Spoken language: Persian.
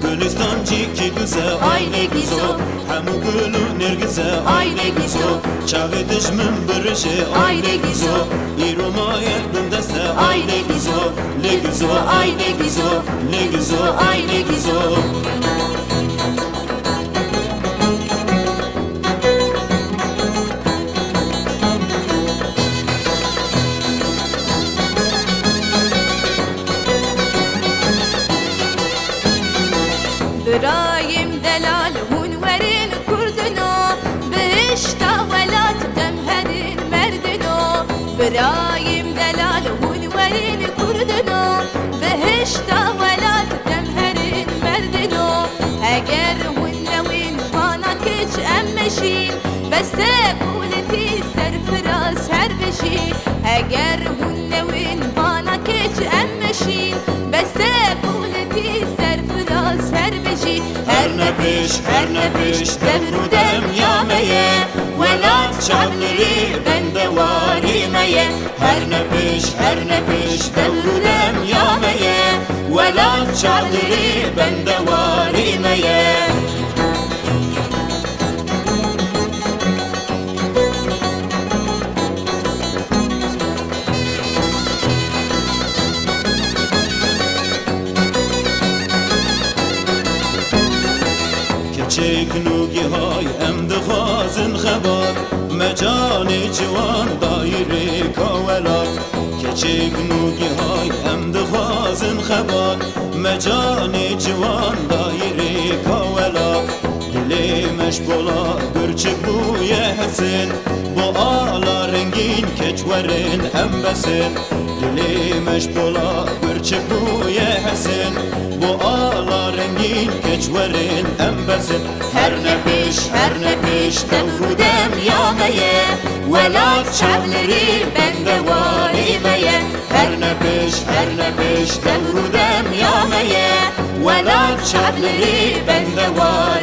Gülistancı güzel Ayne gizo Hemu gülü nergize Ayne gizo Çavi düşmün bürüşe Ayne gizo İromaya bindese Ayne gizo Le gizo Ayne gizo Le gizo Ayne gizo برايم دلال هنورين كردنو بهشتا ولات دمهرين مردنو برايم دلال هنورين كردنو بهشتا ولات دمهرين مردنو اگر هنوين بانا كج امشين بس قولتي سرفراز هر بشين اگر هنوين بانا كج امشين بس قولتي سرفراز هر بشي هر نبش دبر دم يامية ولات شعبلري بندواري مية هر نبش دبر دم يامية ولات شعبلري بندواري مية چکنوگی های ام دخوازن خبر مجانی جوان دایره کاولات که چکنوگی های ام دخوازن خبر مجانی جوان دایره کاولات دلی مش بولا گرچه بوی حسن با آلا رنگین کچورن هم بسن دلی مش بولا گرچه بوی حسن با آلا رنگین کچورن هم بسن هر نبش دورودم یامه ولات شعبلری بندواری میه هر نبش دورودم یامه ولات شعبلری بندواری